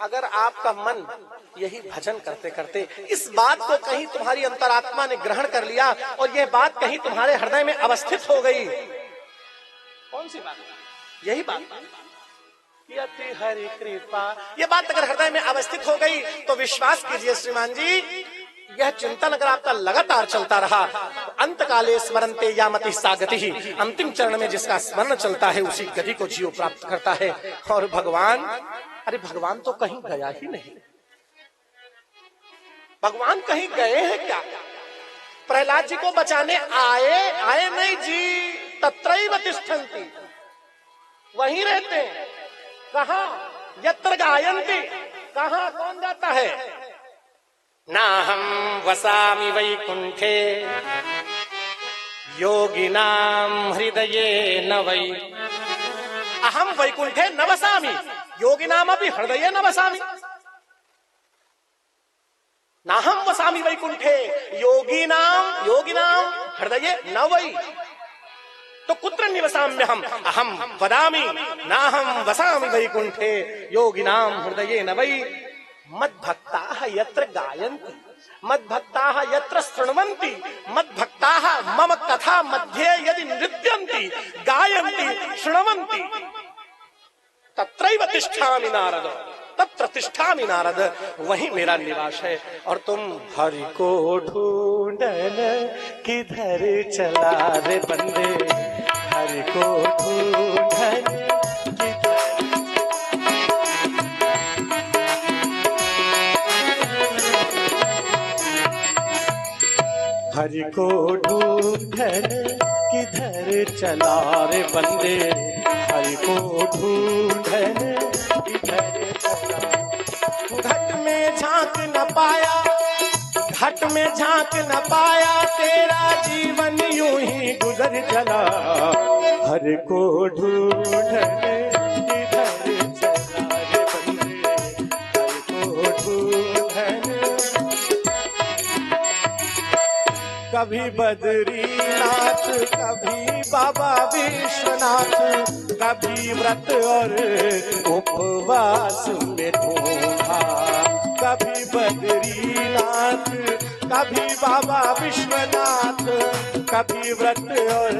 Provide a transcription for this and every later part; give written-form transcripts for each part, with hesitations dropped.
अगर आपका मन यही भजन करते करते इस बात को कहीं तुम्हारी अंतरात्मा ने ग्रहण कर लिया और यह बात कहीं तुम्हारे हृदय में अवस्थित हो गई, कौन सी बात? यही बात, यति हरि कृपा, यह बात अगर हृदय में अवस्थित हो गई तो विश्वास कीजिए श्रीमान जी, यह चिंतन अगर आपका लगातार चलता रहा तो अंत काले स्मरन्ते यामति सा गति ही, अंतिम चरण में जिसका स्मरण चलता है उसी गति को जीव प्राप्त करता है। और भगवान, अरे भगवान तो कहीं गया ही नहीं, भगवान कहीं गए हैं क्या? प्रहलाद जी को बचाने आए नहीं जी, तत्रैव तिष्ठन्ति, वहीं रहते हैं। कहां? यत्र गायन्ति, कहां? कौन जाता है? नाहं वसामि वैकुंठे योगिनां हृदये न वै, अहम वैकुंठे न वसामि योगिनामपि हृदये न वसामि, नाहं वसामि वैकुंठे योगिनां हृदये न वै, तो कुत्र निवसाम्यहम्, अहम वदामि नाहं वसामि वैकुंठे योगिनां हृदये न वै। मद्भक्ताः यत्र गायन्ति, मद्भक्ताः यत्र शृण्वन्ति, मद्भक्ताः मम कथा मध्ये यदि नृत्यन्ति गायन्ति शृण्वन्ति तत्रैव तिष्ठामि नारद, तत्र तिष्ठामि नारद, वहीं मेरा निवास है। और तुम हरि को ढूंढन किधर चला रे बंदे, हरि को ढूंढन हरि को ढूंढन किधर चला रे बंदे, हरि को ढूंढन किधर चला। घट में झांक न पाया, घट में झांक न पाया, तेरा जीवन यूं ही गुजर चला, हरि को ढूंढन किधर चला रे बंदे, हरि को ढूंढन। कभी बद्रीनाथ, कभी बाबा विश्वनाथ, कभी व्रत और उपवास में ढूंढा, कभी बद्रीनाथ, कभी बाबा विश्वनाथ, कभी व्रत और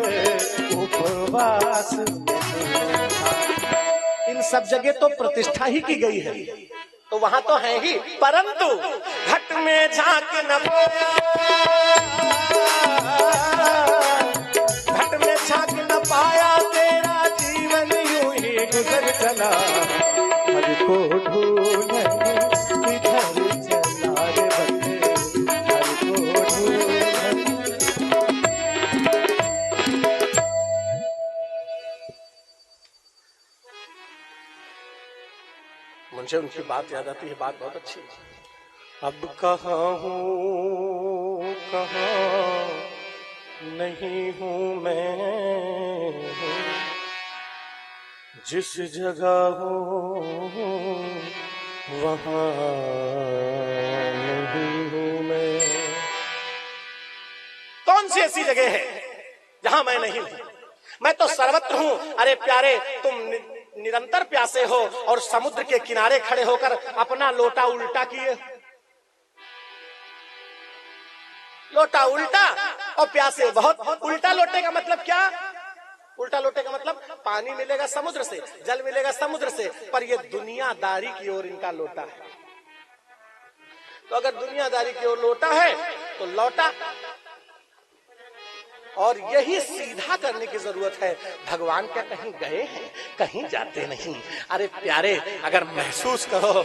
उपवास में ढूंढा। इन सब जगह तो प्रतिष्ठा ही की गई है, तो वहां तो है ही, परंतु घट में झांक न पाया, घट में झांक न पाया, तेरा जीवन यूं ही गुजर चला, हरि को ढूंढन किधर चला रे बंदे, हरि को ढूंढन। मुझे उनकी बात याद आती है, बात बहुत अच्छी है। अब कहाँ हूँ कहाँ नहीं हूँ मैं, जिस जगह हूँ वहाँ नहीं हूँ मैं। कौन सी ऐसी जगह है जहां मैं नहीं हूं? मैं तो सर्वत्र हूं। अरे प्यारे, तुम निरंतर प्यासे हो और समुद्र के किनारे खड़े होकर अपना लोटा उल्टा किए, लोटा उल्टा और प्यासे बहुत। उल्टा लोटे का मतलब क्या? उल्टा लोटे का मतलब पानी मिलेगा समुद्र से, जल मिलेगा समुद्र से, पर ये दुनियादारी की ओर इनका लोटा है। तो अगर दुनियादारी की ओर लोटा है तो लौटा, और यही सीधा करने की जरूरत है। भगवान क्या कहीं गए हैं? कहीं जाते नहीं। अरे प्यारे, अगर महसूस करो,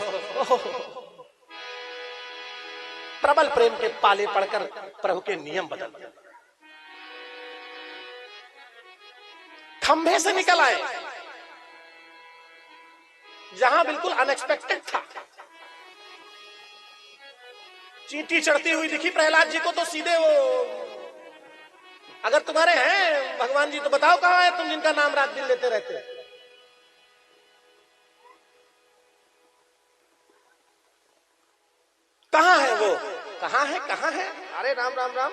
प्रबल प्रेम के पाले पड़कर प्रभु के नियम बदल, खंभे से निकल आए जहां बिल्कुल अनएक्सपेक्टेड था। चींटी चढ़ती हुई दिखी प्रहलाद जी को तो सीधे वो, अगर तुम्हारे हैं भगवान जी तो बताओ कहां है तुम जिनका नाम रात दिन लेते रहते? कहां है वो? कहां है? कहां है? अरे राम राम राम,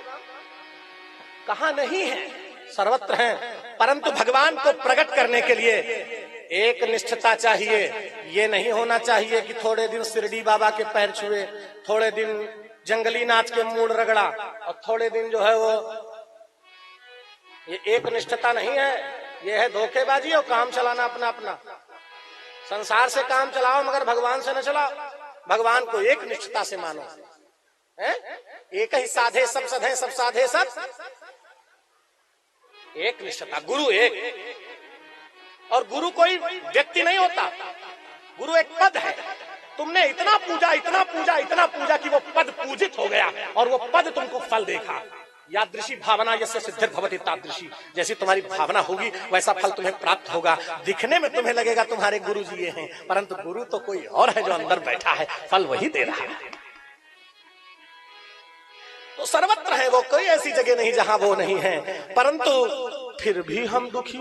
कहां नहीं है, सर्वत्र हैं। परंतु भगवान को प्रकट करने के लिए एक निष्ठता चाहिए। ये नहीं होना चाहिए कि थोड़े दिन शिरडी बाबा के पैर छुए, थोड़े दिन जंगली नाथ के मूड रगड़ा और थोड़े दिन जो है वो, ये एक निष्ठता नहीं है, ये है धोखेबाजी और काम चलाना अपना अपना। संसार से काम चलाओ मगर भगवान से न चलाओ। भगवान को एक निष्ठता से मानो, है? एक ही साधे सब सधे, सब साधे सब एक निष्ठता। गुरु एक, और गुरु कोई व्यक्ति नहीं होता, गुरु एक पद है। तुमने इतना पूजा, इतना पूजा, इतना पूजा कि वो पद पूजित हो गया और वो पद तुमको फल देखा। यादृशी भावना यस्य सिद्धिर्भवति तादृशी, जैसी तुम्हारी भावना होगी वैसा फल तुम्हें प्राप्त होगा। दिखने में तुम्हें लगेगा तुम्हारे गुरु जी ये हैं, परंतु गुरु तो कोई और है जो अंदर बैठा है, फल वही दे रहा है। तो सर्वत्र है वो, कोई ऐसी जगह नहीं जहां वो नहीं है। परंतु फिर भी हम दुखी।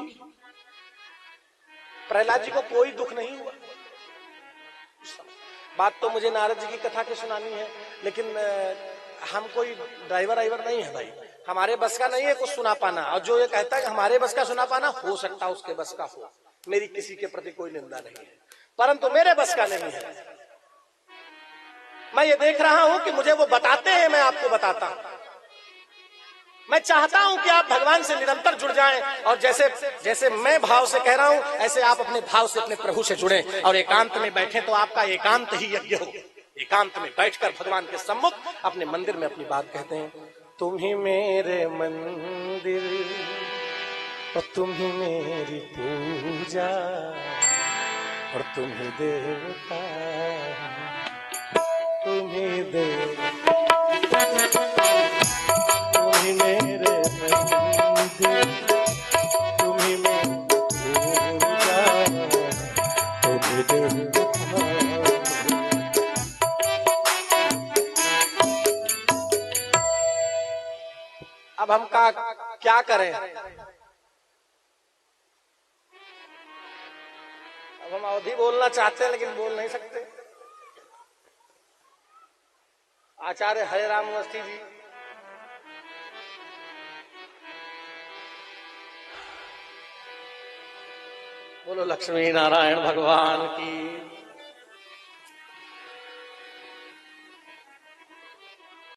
प्रहलाद जी को कोई दुख नहीं हुआ। बात तो मुझे नारद जी की कथा की सुनानी है, लेकिन हम कोई ड्राइवर नहीं है भाई, हमारे बस का नहीं है कुछ सुना पाना। और जो ये कहता है कि हमारे बस का सुना पाना, हो सकता उसके बस का हो, मेरी किसी के प्रति कोई निंदा नहीं है, परंतु मेरे बस का नहीं है। मैं ये देख रहा हूं कि मुझे वो बताते हैं, मैं आपको बताता हूं। मैं चाहता हूं कि आप भगवान से निरंतर जुड़ जाएं, और जैसे जैसे मैं भाव से कह रहा हूं ऐसे आप अपने भाव से अपने प्रभु से जुड़ें और एकांत में बैठे तो आपका एकांत ही यज्ञ हो। एकांत में बैठकर भगवान के सम्मुख अपने मंदिर में अपनी बात कहते हैं। तुम ही मेरे मंदिर और तुम ही मेरी पूजा और तुम ही देवता, तुम ही देवता, तुम ही मेरे मंदिर, तुम ही मेरी पूजा, तुम ही देवता। अब हम क्या करें? अब हम अवधि बोलना चाहते हैं लेकिन बोल नहीं सकते। आचार्य हरे राम अवस्थी जी बोलो लक्ष्मी नारायण भगवान की।